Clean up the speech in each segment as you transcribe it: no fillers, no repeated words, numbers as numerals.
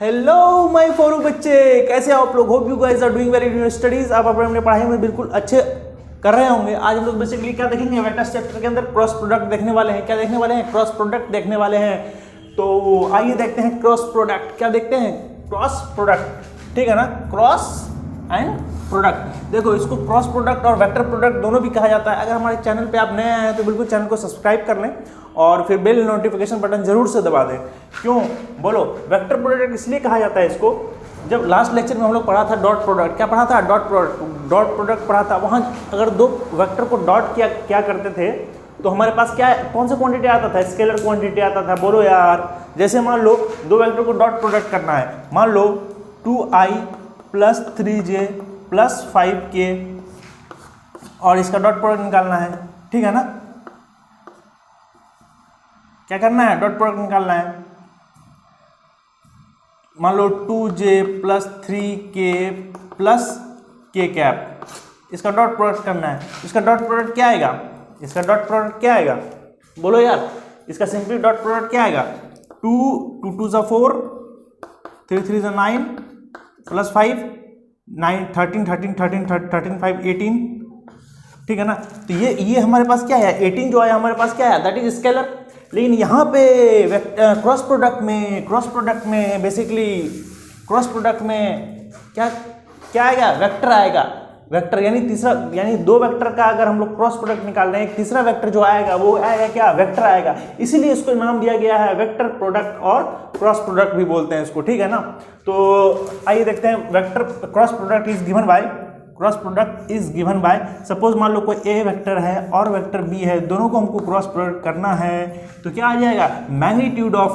Hello my फोरू बच्चे, कैसे आप लोग? Hope you guys are doing very in your studies. आप अपने पढ़ाई में बिल्कुल अच्छे कर रहे होंगे। आज हम लोग बेसिकली क्या देखेंगे, वेक्टर्स चैप्टर के अंदर क्रॉस प्रोडक्ट देखने वाले हैं। क्या देखने वाले हैं? क्रॉस प्रोडक्ट देखने वाले हैं। तो आइए देखते हैं क्रॉस प्रोडक्ट। क्या देखते हैं? क्रॉस प्रोडक्ट, ठीक है ना? Cross and product. देखो, इसको क्रॉस प्रोडक्ट और वेक्टर प्रोडक्ट दोनों भी कहा जाता है। अगर हमारे चैनल पे आप नए आए हैं तो बिल्कुल चैनल को सब्सक्राइब कर लें और फिर बेल नोटिफिकेशन बटन जरूर से दबा दें। क्यों बोलो? वेक्टर प्रोडक्ट इसलिए कहा जाता है इसको। जब लास्ट लेक्चर में हम लोग पढ़ा था डॉट प्रोडक्ट, क्या पढ़ा था? डॉट प्रोडक्ट पढ़ा था। वहाँ अगर दो वेक्टर को डॉट क्या करते थे तो हमारे पास क्या, कौन सा क्वांटिटी आता था? स्केलर क्वांटिटी आता था। बोलो यार, जैसे मान लो दो वेक्टर को डॉट प्रोडक्ट करना है। मान लो 2i + 3j + 5k और इसका डॉट प्रोडक्ट निकालना है, ठीक है ना? क्या करना है? डॉट प्रोडक्ट निकालना है। मान लो 2j + 3k + k कैप, इसका डॉट प्रोडक्ट करना है। इसका डॉट प्रोडक्ट क्या आएगा? इसका डॉट प्रोडक्ट क्या आएगा? बोलो यार, इसका सिंपली डॉट प्रोडक्ट क्या आएगा? 2 2 2 = 4, 3 3 = 9 + 5 9 13 13 13 13 5 18, ठीक है ना? तो ये हमारे पास क्या है? 18 जो आया हमारे पास क्या है? That is scalar. लेकिन यहाँ पे क्रॉस प्रोडक्ट में बेसिकली क्रॉस प्रोडक्ट में क्या आएगा? वेक्टर आएगा। वेक्टर यानी तीसरा, यानी दो वेक्टर का अगर हम लोग क्रॉस प्रोडक्ट निकाल रहे हैं, एक तीसरा वेक्टर जो आएगा वो आएगा क्या? वेक्टर आएगा। इसीलिए इसको नाम दिया गया है वेक्टर प्रोडक्ट और क्रॉस प्रोडक्ट भी बोलते हैं इसको, ठीक है ना? तो आइए देखते हैं। Vector cross product is given by suppose मान लो कोई ए वेक्टर है और वेक्टर बी है, दोनों को हमको क्रॉस प्रोडक्ट करना है। तो क्या आ जाएगा? Magnitude of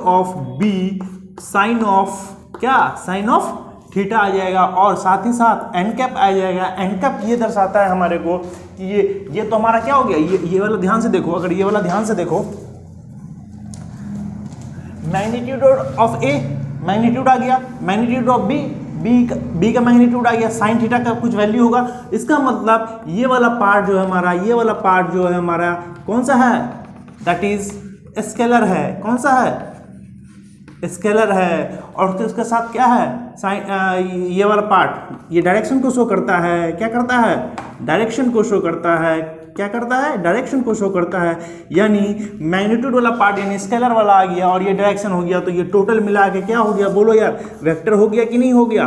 of B sine of क्या? साइन ऑफ थीटा आ जाएगा। और साथ ही साथ एन कैप आ जाएगा। एन कैप ये दर्शाता है हमारे को कि ये तो हमारा क्या हो गया? ये वाला ध्यान से देखो। अगर ये वाला ध्यान से देखो, मैग्नीट्यूड ऑफ ए मैग्नीट्यूड आ गया, मैग्नीट्यूड ऑफ बी का मैग्नीट्यूड आ गया, साइन थीटा का कुछ वैल्यू होगा। इसका मतलब ये वाला पार्ट जो है हमारा कौन सा है? दैट इज स्केलर है। कौन सा है? स्केलर है। और तो इसके साथ क्या है? साइन, ये वाला पार्ट ये डायरेक्शन को शो करता है। क्या करता है? डायरेक्शन को शो करता है। क्या करता है? डायरेक्शन को शो करता है। यानी मैग्नीट्यूड वाला पार्ट यानी स्केलर वाला आ गया और ये डायरेक्शन हो गया। तो ये टोटल मिला के क्या हो गया? बोलो यार, वेक्टर हो गया कि नहीं हो गया?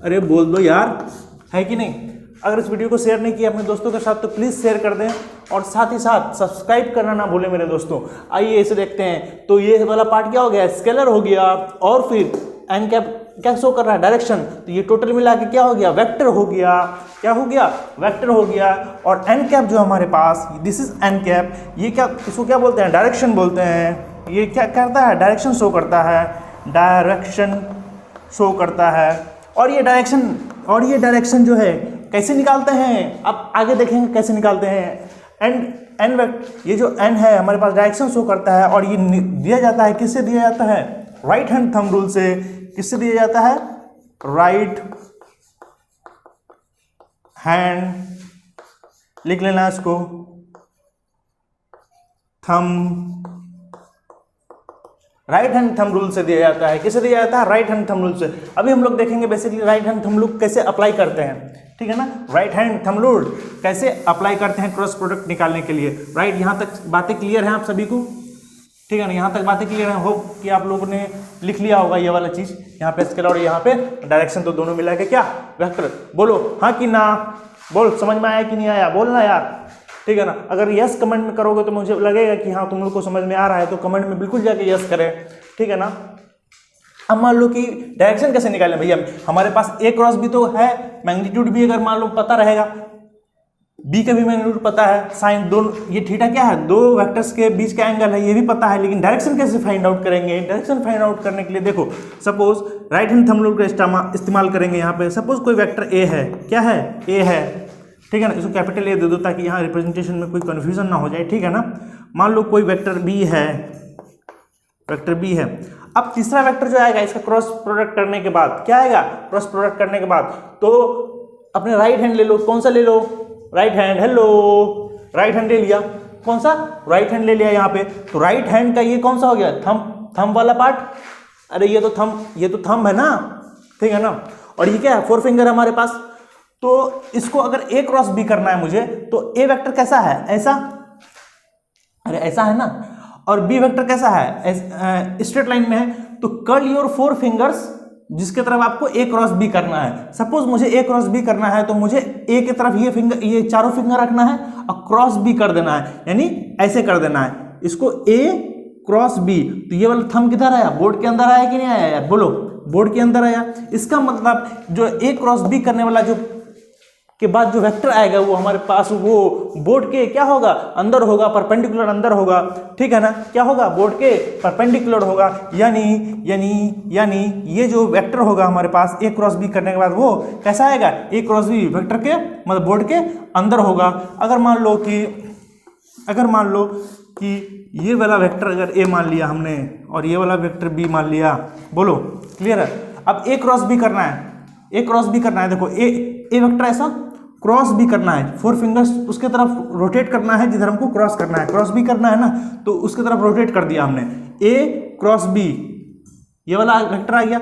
अरे बोल दो यार, है कि नहीं? अगर इस वीडियो को शेयर नहीं किया अपने दोस्तों के साथ तो प्लीज़ शेयर कर दें और साथ ही साथ सब्सक्राइब करना ना भूलें मेरे दोस्तों। आइए इसे देखते हैं। तो ये वाला पार्ट क्या हो गया? स्केलर हो गया। और फिर एन कैप क्या शो कर रहा है? डायरेक्शन। तो ये टोटल मिला के क्या हो गया? वेक्टर हो गया। क्या हो गया? वेक्टर हो गया। और एन कैप जो हमारे पास, दिस इज एन कैप, ये क्या, इसको क्या बोलते हैं? डायरेक्शन बोलते हैं। ये क्या करता है? डायरेक्शन शो करता है। डायरेक्शन शो करता है। और ये डायरेक्शन जो है कैसे निकालते हैं? अब आगे देखेंगे कैसे निकालते हैं। एन वेक्टर, ये जो एन है हमारे पास डायरेक्शन शो करता है और ये दिया जाता है, किससे दिया जाता है? राइट हैंड थंब रूल से। किससे दिया जाता है? राइट हैंड, लिख लेना इसको, thumb, right hand thumb rule से दिया जाता है। किससे दिया जाता है? राइट हैंड थंब रूल से। अभी हम लोग देखेंगे basically right hand thumb rule कैसे अप्लाई करते हैं, ठीक है ना? राइट हैंड थंब रूल कैसे अप्लाई करते हैं क्रॉस प्रोडक्ट निकालने के लिए। राइट, यहाँ तक बातें क्लियर हैं आप सभी को, ठीक है ना? यहाँ तक बातें क्लियर हैं। होप कि आप लोगों ने लिख लिया होगा ये वाला चीज़। यहाँ पे स्केलर और यहाँ पे डायरेक्शन, तो दोनों मिला के क्या? वेक्टर। बोलो हाँ कि ना? बोल, समझ में आया कि नहीं आया? बोलना यार, ठीक है ना? अगर यस कमेंट में करोगे तो मुझे लगेगा कि हाँ तुम लोग को समझ में आ रहा है। तो कमेंट में बिल्कुल जाके यस करें, ठीक है ना? अब मान लो कि डायरेक्शन कैसे निकालें भैया? हमारे पास ए क्रॉस बी तो है, मैग्नीट्यूड भी अगर मान लो पता रहेगा, बी का भी मैग्नीट्यूड पता है, साइन दोनों, ये थीटा क्या है? दो वेक्टर्स के बीच का एंगल है, ये भी पता है। लेकिन डायरेक्शन कैसे फाइंड आउट करेंगे? डायरेक्शन फाइंड आउट करने के लिए देखो, suppose right hand thumb rule का इस्तेमाल करेंगे। यहाँ पे सपोज कोई वेक्टर ए है। क्या है? ए है, ठीक है ना? इसको कैपिटल ए दे दो ताकि यहाँ रिप्रेजेंटेशन में कोई कन्फ्यूजन ना हो जाए, ठीक है ना? मान लो कोई वेक्टर बी है, अब तीसरा वेक्टर जो आएगा इसका क्रॉस प्रोडक्ट करने के बाद क्या आएगा? क्रॉस प्रोडक्ट करने के बाद तो अपने राइट हैंड ले लो। कौन सा ले लो? Right hand. Hello, right hand ले लिया। कौन सा? राइट हैंड ले लिया यहाँ पे। तो राइट हैंड का ये कौन सा हो गया? थंब, थंब वाला पार्ट, अरे ये तो थंब है ना, ठीक है ना। और ये क्या है, 4 फिंगर हमारे पास। तो इसको अगर ए क्रॉस बी करना है मुझे, तो ए वेक्टर कैसा है, ऐसा, अरे ऐसा है ना। और बी वेक्टर कैसा है, स्ट्रेट लाइन में है। तो कर्ल योर 4 फिंगर्स, जिसके तरफ आपको ए क्रॉस बी करना है। सपोज मुझे ए क्रॉस बी करना है, तो मुझे ए की तरफ ये चारों फिंगर रखना है और क्रॉस बी कर देना है, यानी ऐसे कर देना है इसको, ए क्रॉस बी। तो ये वाला थंब किधर आया, बोर्ड के अंदर आया कि नहीं आया यार, बोलो, बोर्ड के अंदर आया। इसका मतलब जो ए क्रॉस बी करने वाला जो के बाद जो वेक्टर आएगा वो हमारे पास वो बोर्ड के क्या होगा, अंदर होगा, परपेंडिकुलर अंदर होगा, ठीक है ना। क्या होगा, बोर्ड के परपेंडिकुलर होगा, यानी ये जो वेक्टर होगा हमारे पास ए क्रॉस बी करने के बाद वो कैसा आएगा, ए क्रॉस बी वेक्टर के मतलब बोर्ड के अंदर होगा। अगर मान लो कि ये वाला वेक्टर अगर ए मान लिया हमने और ये वाला वेक्टर बी मान लिया, बोलो क्लियर है। अब ए क्रॉस बी करना है, ए क्रॉस बी करना है, देखो ए वेक्टर ऐसा क्रॉस भी करना है, 4 फिंगर्स उसके तरफ रोटेट करना है जिधर हमको क्रॉस करना है, क्रॉस भी करना है ना, तो उसके तरफ रोटेट कर दिया हमने, ए क्रॉस बी, ये वाला वेक्टर आ गया,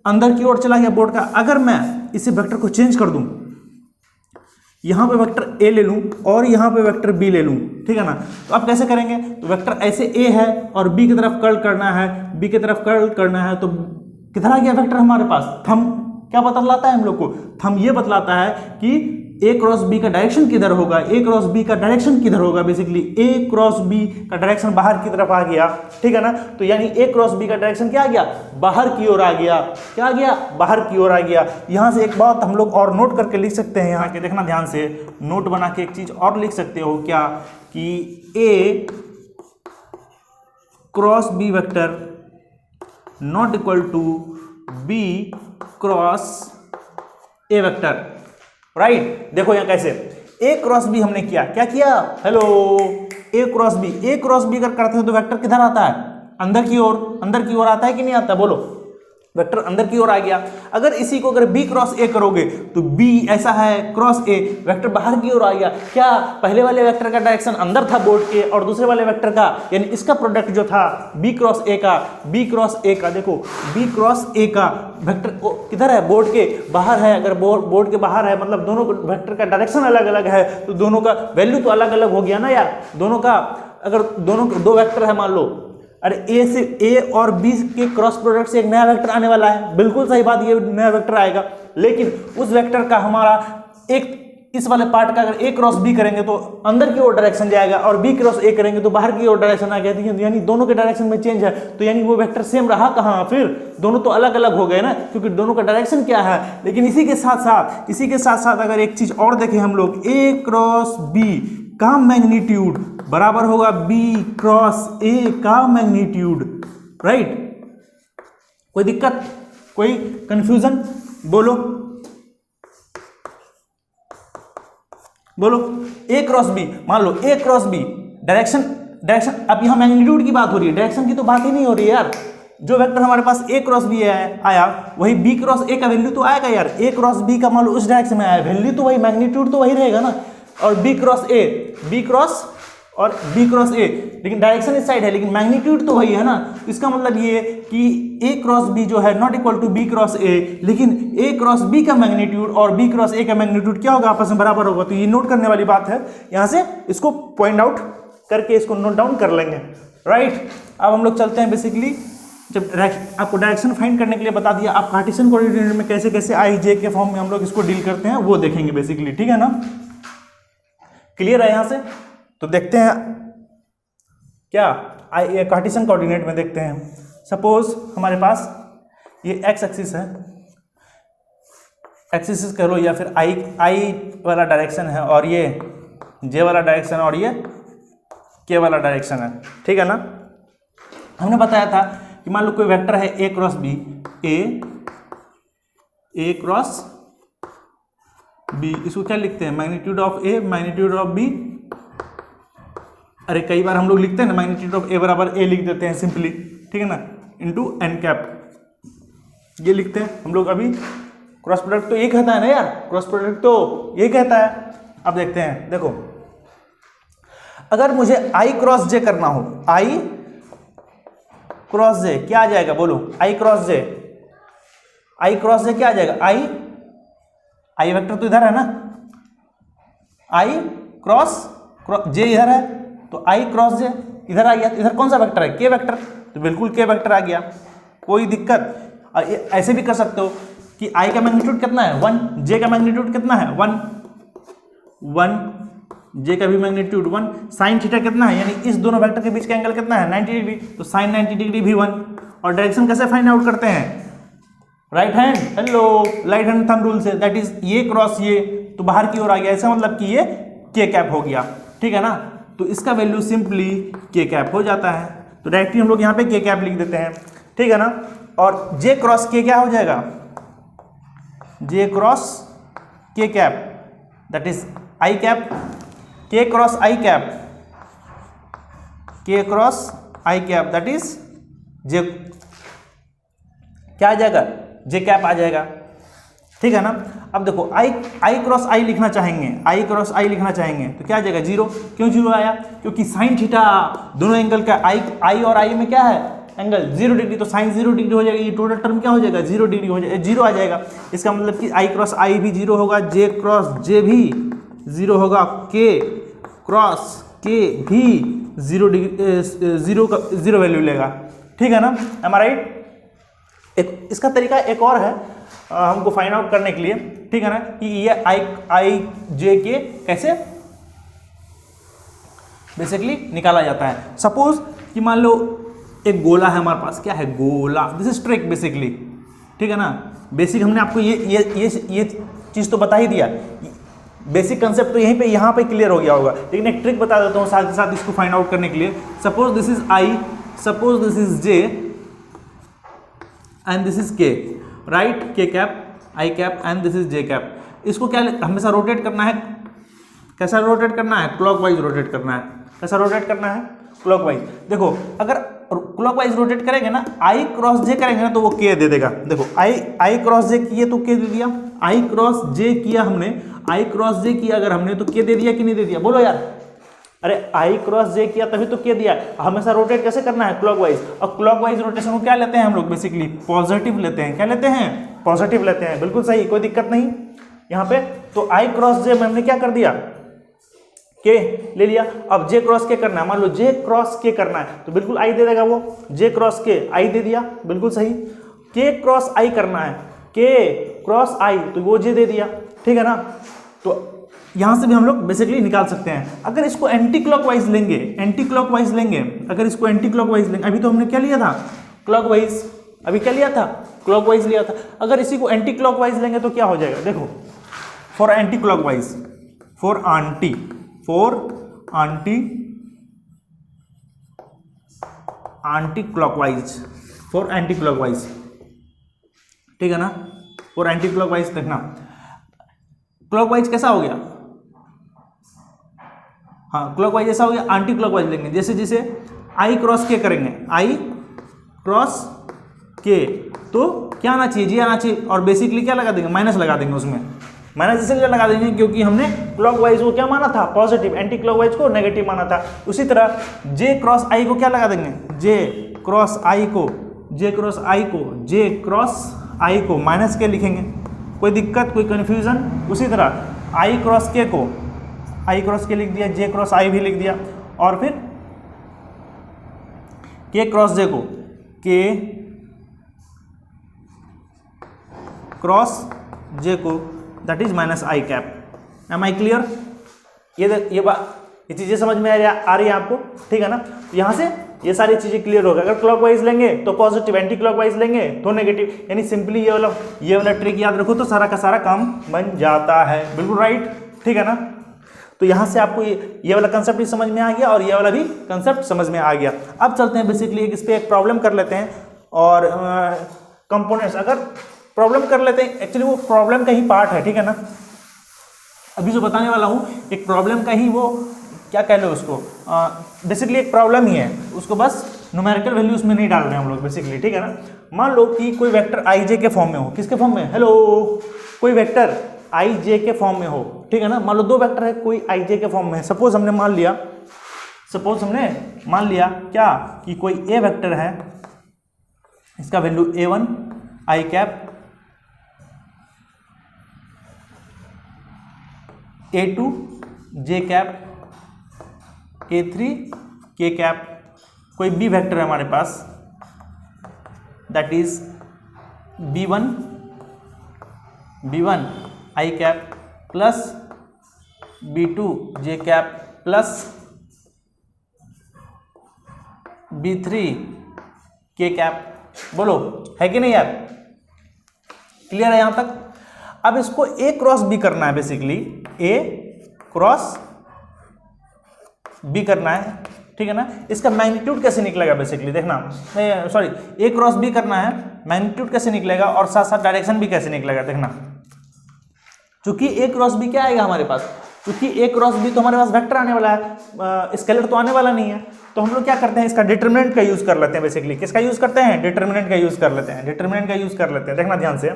अंदर की ओर चला गया बोर्ड का। अगर मैं इसे वेक्टर को चेंज कर दूं, यहां पे वेक्टर ए ले लूं और यहां पे वेक्टर बी ले लूं, ठीक है ना। तो आप कैसे करेंगे, तो वेक्टर ऐसे ए है और बी की तरफ कर्ल करना है, बी की तरफ कर्ल करना है, तो किधर आ गया वेक्टर हमारे पास, थंब। क्या बतलाता है हम लोग को, थंब ये बतलाता है कि ए क्रॉस बी का डायरेक्शन किधर होगा, ए क्रॉस बी का डायरेक्शन किधर होगा, बेसिकली ए क्रॉस बी का डायरेक्शन बाहर की तरफ आ गया, ठीक है ना। तो यानी ए क्रॉस बी का डायरेक्शन क्या आ गया, बाहर की ओर आ गया, क्या आ गया, बाहर की ओर आ गया। यहां से एक बात हम लोग और नोट करके लिख सकते हैं, यहाँ के देखना ध्यान से, नोट बना के एक चीज और लिख सकते हो, क्या कि A cross B vector not equal to B cross A vector, right. देखो यहाँ कैसे ए क्रॉस बी हमने किया, क्या किया, हेलो, ए क्रॉस बी अगर करते हैं तो वेक्टर किधर आता है, अंदर की ओर आता है कि नहीं आता, बोलो, वेक्टर अंदर की ओर आ गया। अगर इसी को अगर बी क्रॉस ए करोगे तो बी ऐसा है क्रॉस ए, वेक्टर बाहर की ओर आ गया। क्या पहले वाले वेक्टर का डायरेक्शन अंदर था बोर्ड के और दूसरे वाले वेक्टर का, यानी इसका प्रोडक्ट जो था बी क्रॉस ए का, देखो बी क्रॉस ए का वेक्टर किधर है, बोर्ड के बाहर है। अगर बोर्ड के बाहर है मतलब दोनों वेक्टर का डायरेक्शन अलग अलग है, तो दोनों का वैल्यू तो अलग अलग हो गया ना यार। दोनों का अगर दो वेक्टर है मान लो, अरे ए और बी के क्रॉस प्रोडक्ट से एक नया वेक्टर आने वाला है, बिल्कुल सही बात, ये नया वेक्टर आएगा। लेकिन उस वेक्टर का हमारा एक इस वाले पार्ट का अगर ए क्रॉस बी करेंगे तो अंदर की ओर डायरेक्शन जाएगा और बी क्रॉस ए करेंगे तो बाहर की ओर डायरेक्शन आ गया, यानी दोनों के डायरेक्शन में चेंज है। तो यानी वो वेक्टर सेम रहा कहाँ, फिर दोनों तो अलग अलग हो गए ना, क्योंकि दोनों का डायरेक्शन क्या है। लेकिन इसी के साथ साथ अगर एक चीज और देखें हम लोग, ए क्रॉस बी का मैग्नीट्यूड बराबर होगा बी क्रॉस ए का मैग्नीट्यूड, राइट। कोई दिक्कत, कोई कंफ्यूजन, बोलो ए क्रॉस बी, मान लो ए क्रॉस बी डायरेक्शन, अब यहां मैग्नीट्यूड की बात हो रही है, डायरेक्शन की तो बात ही नहीं हो रही है यार। जो वेक्टर हमारे पास ए क्रॉस बी आया वही बी क्रॉस ए का वैल्यू तो आएगा यार। ए क्रॉस बी का मान लो उस डायरेक्शन में आया, वैल्यू तो वही, मैग्नीट्यूड तो वही रहेगा ना। और बी क्रॉस ए, लेकिन डायरेक्शन इस साइड है, लेकिन मैग्नीट्यूड तो वही है ना। इसका मतलब ये कि ए क्रॉस बी जो है not equal to B cross A, लेकिन ए क्रॉस बी का मैग्नीट्यूड और बी क्रॉस ए का मैग्नीट्यूड क्या होगा, आपस में बराबर होगा। तो ये नोट करने वाली बात है, यहां से इसको पॉइंट आउट करके इसको नोट डाउन कर लेंगे, राइट। अब हम लोग चलते हैं, बेसिकली जब आपको डायरेक्शन फाइंड करने के लिए बता दिया, आप कार्टेशियन कोऑर्डिनेट में कैसे कैसे आई जे के फॉर्म में हम लोग इसको डील करते हैं वो देखेंगे बेसिकली, ठीक है ना। क्लियर है यहां से। तो देखते हैं क्या कार्टेशियन कोऑर्डिनेट में देखते हैं। सपोज हमारे पास ये एक्स एक्सिस है, एक्सिस कह लो, या फिर आई वाला डायरेक्शन है और ये जे वाला डायरेक्शन और ये के वाला डायरेक्शन है, ठीक है ना। हमने बताया था कि मान लो कोई वेक्टर है A cross B, A cross B, इसको क्या लिखते हैं, magnitude of A magnitude of B. अरे कई बार हम लोग लिखते हैं ना मैग्नीट्यूड ऑफ ए बराबर ए लिख देते हैं सिंपली, ठीक है ना, इनटू एन कैप, ये लिखते हैं हम लोग। अभी क्रॉस प्रोडक्ट तो ये कहता है ना यार, क्रॉस प्रोडक्ट तो ये कहता है। अब देखते हैं, देखो अगर मुझे आई क्रॉस जे करना हो, आई क्रॉस जे क्या आ जाएगा, बोलो आई क्रॉस जे, आई क्रॉस जे क्या आ जाएगा, आई वेक्टर तो इधर है ना, आई क्रॉस जे इधर है तो आई क्रॉस जे इधर आ गया, इधर कौन सा वेक्टर है, के वेक्टर, तो बिल्कुल के वेक्टर आ गया, कोई दिक्कत। ऐसे भी कर सकते हो कि आई का मैग्नीट्यूड कितना है 1, जे का मैग्नीट्यूड कितना है 1, जे का भी मैग्नीट्यूड 1, साइन थीटा कितना है, यानी इस दोनों वेक्टर के बीच का एंगल कितना है 90 डिग्री, तो साइन 90 डिग्री भी 1। और डायरेक्शन कैसे फाइंड आउट करते हैं, right hand, hello, right hand thumb rule से, दैट इज ये क्रॉस ये तो बाहर की ओर आ गया, ऐसा मतलब कि ये के कैप हो गया, ठीक है ना। तो इसका वैल्यू सिंपली के कैप हो जाता है, तो डायरेक्टली हम लोग यहाँ पे के कैप लिख देते हैं, ठीक है ना। और जे क्रॉस के क्या हो जाएगा, J cross K cap that is I cap, K cross I cap, K cross I cap that is J, क्या आ जाएगा, जे कैप आ जाएगा, ठीक है ना। अब देखो आई क्रॉस आई लिखना चाहेंगे, आई क्रॉस आई लिखना चाहेंगे तो क्या आ जाएगा 0, क्यों 0 आया, क्योंकि साइन थीटा दोनों एंगल का आई और आई में क्या है एंगल 0 डिग्री, तो साइन 0 डिग्री हो जाएगा, ये टोटल टर्म क्या हो जाएगा 0 डिग्री हो जाएगा, 0 आ जाएगा। इसका मतलब कि आई क्रॉस आई भी 0 होगा, जे क्रॉस जे भी 0 होगा, के क्रॉस के भी 0 डिग्री 0 वैल्यू लेगा, ठीक है ना, एम आई राइट। इसका तरीका एक और है हमको फाइंड आउट करने के लिए, ठीक है ना, कि ये आई जे के कैसे बेसिकली निकाला जाता है। सपोज कि मान लो एक गोला है हमारे पास, क्या है गोला, दिस इज ट्रिक बेसिकली, ठीक है ना। बेसिक हमने आपको ये चीज़ तो बता ही दिया, बेसिक कंसेप्ट तो यहीं पे यहाँ पे क्लियर हो गया होगा, लेकिन एक ट्रिक बता देता हूँ साथ ही साथ इसको फाइंड आउट करने के लिए। Suppose this is I, suppose this is J and this is के, राइट, के cap I cap and this is J cap. इसको क्या हमेशा रोटेट करना है, कैसा रोटेट करना है, क्लॉकवाइज रोटेट करना है। कैसा रोटेट करना है, क्लॉकवाइज। देखो अगर क्लॉकवाइज रोटेट करेंगे ना, आई क्रॉस जे करेंगे ना तो वो के दे देगा। देखो आई क्रॉस जे किए तो के दे दिया, आई क्रॉस जे किया हमने, आई क्रॉस जे किया अगर हमने तो के दे दिया कि नहीं दे दिया, बोलो यार। अरे आई क्रॉस जे किया तभी तो के दिया। हमेशा रोटेट कैसे करना है, क्लॉकवाइज। और क्लॉकवाइज रोटेशन को क्या लेते हैं हम लोग, बेसिकली पॉजिटिव लेते हैं। क्या लेते हैं, पॉजिटिव लेते हैं, बिल्कुल सही, कोई दिक्कत नहीं यहाँ पे। तो आई क्रॉस जे में हमने क्या कर दिया, के ले लिया। अब जे क्रॉस के करना है, मान लो जे क्रॉस के करना है तो बिल्कुल आई दे देगा वो, जे क्रॉस के आई दे दिया, बिल्कुल सही। के क्रॉस आई करना है, के क्रॉस आई तो वो जे दे दिया, ठीक है ना। तो यहां से भी हम लोग बेसिकली निकाल सकते हैं। अगर इसको एंटी क्लॉकवाइज लेंगे, एंटी क्लॉकवाइज लेंगे, अगर इसको एंटी क्लॉकवाइज लेंगे, अभी तो हमने क्या लिया था, क्लॉकवाइज, अभी क्या लिया था, क्लॉकवाइज लिया था। अगर इसी को एंटी क्लॉकवाइज लेंगे तो क्या हो जाएगा, देखो for anti clockwise, for aunty clockwise, for anti clockwise, ठीक है ना। फॉर एंटी क्लॉकवाइज देखना, क्लॉकवाइज कैसा हो गया, हाँ क्लॉकवाइज ऐसा हो गया। एंटी क्लॉकवाइज लेंगे, जैसे जैसे आई क्रॉस के करेंगे, आई क्रॉस के तो क्या आना चाहिए, जी आना चाहिए। और बेसिकली क्या लगा देंगे, माइनस लगा देंगे उसमें, माइनस इसलिए लगा देंगे क्योंकि हमने क्लॉकवाइज को क्या माना था, पॉजिटिव, एंटी क्लॉकवाइज को नेगेटिव माना था। उसी तरह जे क्रॉस आई को क्या लगा देंगे, जे क्रॉस आई को, जे क्रॉस आई को, जे क्रॉस आई को माइनस के लिखेंगे, कोई दिक्कत, कोई कन्फ्यूजन। उसी तरह आई क्रॉस के को आई क्रॉस के लिख दिया, जे क्रॉस आई भी लिख दिया, और फिर के क्रॉस जे को के क्रॉस जे को, that is minus I cap. Am I clear, ये चीजें समझ में आ रही है आपको, ठीक है ना। यहाँ से ये सारी चीजें क्लियर हो गई। अगर क्लॉकवाइज लेंगे तो पॉजिटिव, एंटी क्लॉकवाइज लेंगे तो नेगेटिव, यानी सिंपली ये वाला ट्रिक याद रखो तो सारा का सारा काम बन जाता है, बिल्कुल राइट, ठीक है ना। तो यहाँ से आपको ये वाला कंसेप्ट भी समझ में आ गया और ये वाला भी कंसेप्ट समझ में आ गया। अब चलते हैं बेसिकली इस पर एक प्रॉब्लम कर लेते हैं, और कंपोनेंट्स अगर प्रॉब्लम कर लेते हैं, एक्चुअली वो प्रॉब्लम का ही पार्ट है, ठीक है ना। अभी जो बताने वाला हूँ एक प्रॉब्लम का ही, वो क्या कह लो उसको, बेसिकली एक प्रॉब्लम ही है, उसको बस न्यूमेरिकल वैल्यू उसमें नहीं डाल रहे हैं हम लोग बेसिकली, ठीक है ना। मान लो कि कोई वेक्टर आई जे के फॉर्म में हो, किसके फॉर्म में, हेलो, कोई वेक्टर आई जे के फॉर्म में हो, ठीक है ना। मान लो दो वेक्टर है, कोई आई जे के फॉर्म में है। सपोज हमने मान लिया क्या कि कोई ए वेक्टर है, इसका value A1 I cap, A2 J cap, A3 K cap. कोई B वेक्टर है हमारे पास, that is B1 I cap plus B2 J cap plus B3 K cap. बोलो है कि नहीं यार, क्लियर है यहां तक? अब इसको A क्रॉस B करना है, बेसिकली A क्रॉस B करना है, ठीक है ना। इसका मैग्नीट्यूड कैसे निकलेगा बेसिकली देखना, सॉरी A क्रॉस B करना है, मैग्नीट्यूड कैसे निकलेगा और साथ साथ डायरेक्शन भी कैसे निकलेगा देखना। चूंकि A क्रॉस B क्या आएगा हमारे पास, क्योंकि A क्रॉस B तो हमारे पास वेक्टर आने वाला है, स्केलर तो आने वाला नहीं है, तो हम लोग क्या करते हैं, इसका डिटरमिनेंट का यूज कर लेते हैं। बेसिकली किसका यूज करते हैं, डिटरमिनेंट का यूज कर लेते हैं, डिटरमिनेंट का यूज कर लेते हैं। देखना ध्यान से,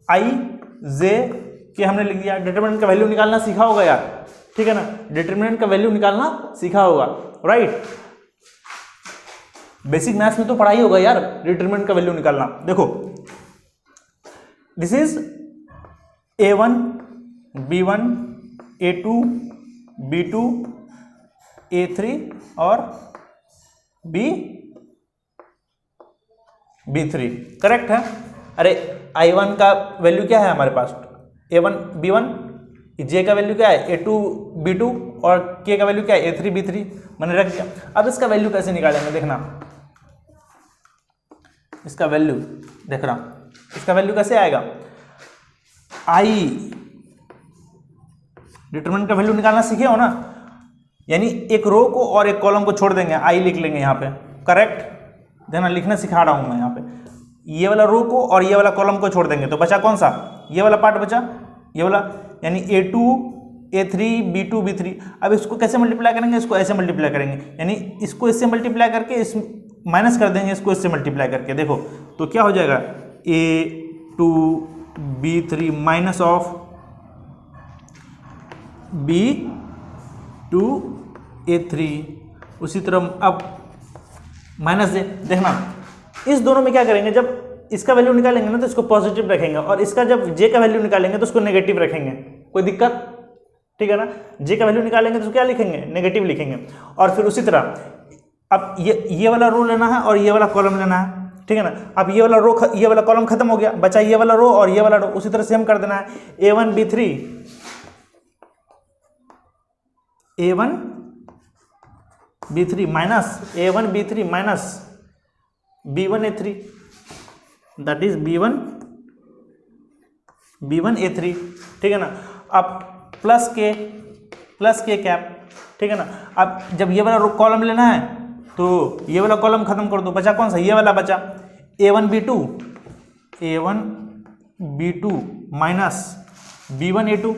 आई जे के हमने लिख दिया, डिटरमिनेंट का वैल्यू निकालना सीखा होगा यार, ठीक है ना, डिटरमिनेंट का वैल्यू निकालना सीखा होगा, राइट। बेसिक मैथ्स में तो पढ़ाई होगा यार, डिटरमिनेंट का वैल्यू निकालना। देखो this is A1 B1 A2 B2 A3 और B3, करेक्ट है। अरे I1 का वैल्यू क्या है हमारे पास, A1 B1, J का वैल्यू क्या है A2 B2 और K का वैल्यू क्या है A3 B3, मैंने रख दिया। अब इसका वैल्यू कैसे निकालेंगे देखना, इसका वैल्यू देख रहा, इसका वैल्यू कैसे आएगा, आई डिटरमिनेंट का वैल्यू निकालना सीखे हो ना, यानी एक रो को और एक कॉलम को छोड़ देंगे, आई लिख लेंगे यहाँ पे, करेक्ट। देखना लिखना सिखा रहा हूँ मैं यहाँ पे, ये वाला रो को और ये वाला कॉलम को छोड़ देंगे तो बचा कौन सा, ये वाला पार्ट बचा, ये वाला, यानी A2 A3 B2 B3। अब इसको कैसे मल्टीप्लाई करेंगे, इसको ऐसे मल्टीप्लाई करेंगे, यानी इसको इससे मल्टीप्लाई करके इस माइनस कर देंगे, इसको इससे मल्टीप्लाई करके। देखो तो क्या हो जाएगा, A2 B3 minus of B2 A3। उसी तरह अब माइनस दे, देखना इस दोनों में क्या करेंगे, जब इसका वैल्यू निकालेंगे ना तो इसको पॉजिटिव रखेंगे, और इसका जब J का वैल्यू निकालेंगे तो उसको नेगेटिव रखेंगे, कोई दिक्कत, ठीक है ना। J का वैल्यू निकालेंगे तो क्या लिखेंगे, नेगेटिव लिखेंगे। और फिर उसी तरह अब ये वाला रो लेना है और ये वाला कॉलम लेना है, ठीक है ना। अब ये वाला रो ये वाला कॉलम खत्म हो गया, बचा ये वाला रो और ये वाला रो, उसी तरह सेम कर देना है, A1 B3 minus A1 B3 minus B1 A3, that is B1 A3, ठीक है ना। अब प्लस के कैप, ठीक है ना। अब जब ये वाला कॉलम लेना है तो ये वाला कॉलम खत्म कर दो, बचा कौन सा, ये वाला बचा, A1 B2 minus B1 A2।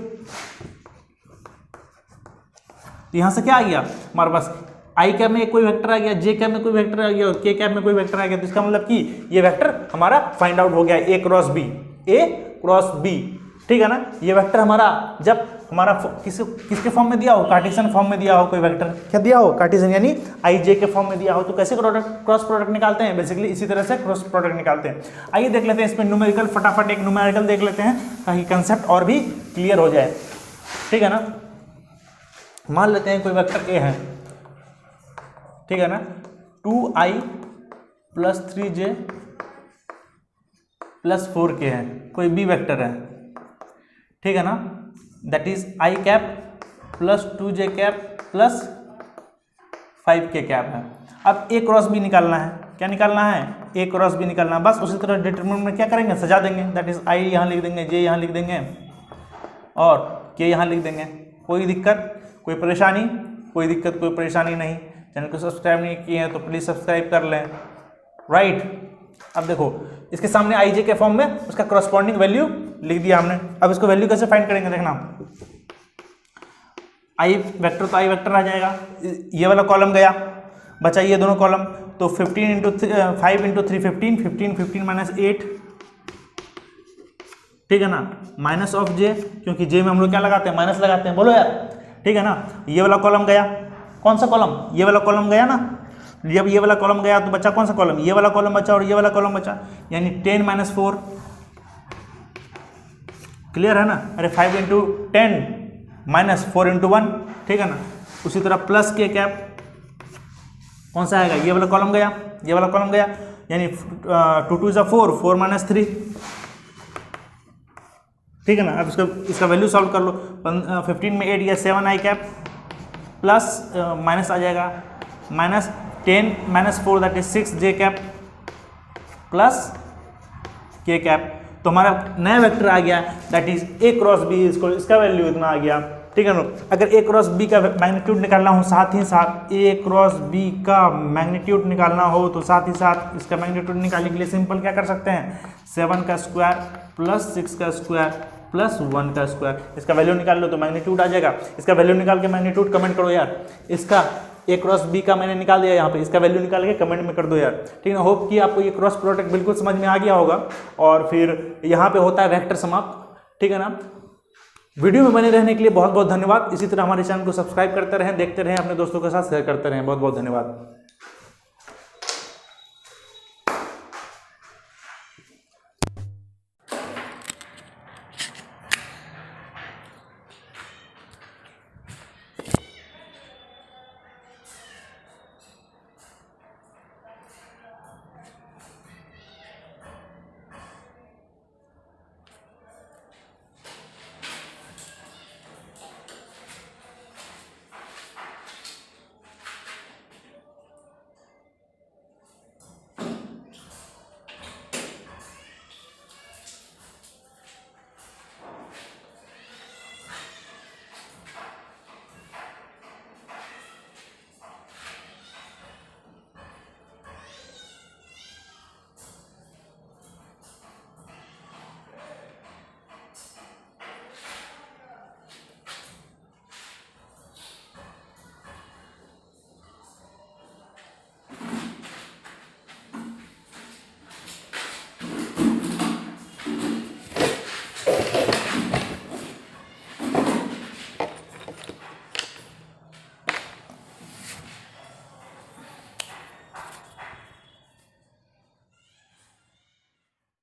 तो यहां से क्या आ गया हमारे पास, आई कैप में कोई वेक्टर आ गया, जे कैप में कोई वेक्टर आ गया और के कैप में कोई वेक्टर आ गया। तो इसका मतलब कि ये वेक्टर हमारा फाइंड आउट हो गया, A क्रॉस B, ठीक है ना। ये वेक्टर हमारा जब हमारा किसके फॉर्म में दिया हो, कार्टेशियन फॉर्म में दिया हो, कोई वेक्टर क्या दिया हो, कार्टेशियन यानी आई जे के फॉर्म में दिया हो, तो कैसे क्रॉस प्रोडक्ट निकालते हैं, बेसिकली इसी तरह से क्रॉस प्रोडक्ट निकालते हैं। आइए देख लेते हैं इसमें न्यूमेरिकल, फटाफट एक न्यूमेरिकल देख लेते हैं ताकि कंसेप्ट और भी क्लियर हो जाए, ठीक है ना। मान लेते हैं कोई वेक्टर ए है, ठीक है ना, 2i plus 3j plus 4k है, कोई बी वेक्टर है, ठीक है ना, that is I cap plus 2j cap plus 5k cap है। अब ए क्रॉस बी निकालना है, क्या निकालना है, ए क्रॉस बी निकालना है। बस उसी तरह डिटरमिनेंट में क्या करेंगे, सजा देंगे, दैट इज आई यहाँ लिख देंगे, जे यहाँ लिख देंगे और के यहाँ लिख देंगे। कोई दिक्कत, कोई परेशानी, कोई दिक्कत, कोई परेशानी नहीं। चैनल को सब्सक्राइब नहीं किए हैं तो प्लीज़ सब्सक्राइब कर लें, राइट। अब देखो इसके सामने आई जे के फॉर्म में उसका करस्पॉन्डिंग वैल्यू लिख दिया हमने। अब इसको वैल्यू कैसे फाइंड करेंगे, देखना आई वेक्टर तो आई वेक्टर आ जाएगा, ये वाला कॉलम गया, बचा ये दोनों कॉलम, तो 15 इंटू 5 इंटू 3 15 माइनस 8, ठीक है ना, माइनस ऑफ जे, क्योंकि जे में हम लोग क्या लगाते हैं, माइनस लगाते हैं, बोलो यार, ठीक है ना। ये वाला कॉलम गया, कौन सा कॉलम, ये वाला कॉलम गया ना, जब ये वाला कॉलम गया तो बचा कौन सा कॉलम, ये वाला कॉलम बचा और ये वाला कॉलम बचा, यानी 10 - 4, क्लियर है ना। अरे 5 × 10 - 4 × 1, ठीक है ना। उसी तरह प्लस के कैप कौन सा आएगा, ये वाला कॉलम गया, ये वाला कॉलम गया, यानी 2 × 2 = 4, 4 - 3, ठीक है ना। अब इसका वैल्यू सॉल्व कर लो। 15 में 8 या 7 आई कैप, प्लस माइनस आ जाएगा, -10 - 4 that is 6 J cap, plus के कैप। तो हमारा नया वेक्टर आ गया दैट इज A × B, इसका वैल्यू इतना आ गया, ठीक है ना। अगर A × B का मैग्नीट्यूड निकालना हो, साथ ही साथ A × B का मैग्नीट्यूड निकालना हो तो साथ ही साथ इसका मैग्नीट्यूड निकालने के लिए सिंपल क्या कर सकते हैं, 7 का स्क्वायर प्लस 6 का स्क्वायर प्लस 1 का स्क्वायर, इसका वैल्यू निकाल लो तो मैग्नीट्यूड आ जाएगा। इसका वैल्यू निकाल के मैग्नीट्यूड कमेंट करो यार। इसका A × B का मैंने निकाल दिया यहाँ पे, इसका वैल्यू निकाल के कमेंट में कर दो यार, ठीक है ना। होप कि आपको ये क्रॉस प्रोडक्ट बिल्कुल समझ में आ गया होगा। और फिर यहाँ पे होता है वेक्टर समाप्त, ठीक है ना। वीडियो में बने रहने के लिए बहुत बहुत धन्यवाद। इसी तरह हमारे चैनल को सब्सक्राइब करते रहें, देखते रहें, अपने दोस्तों के साथ शेयर करते रहें। बहुत बहुत धन्यवाद।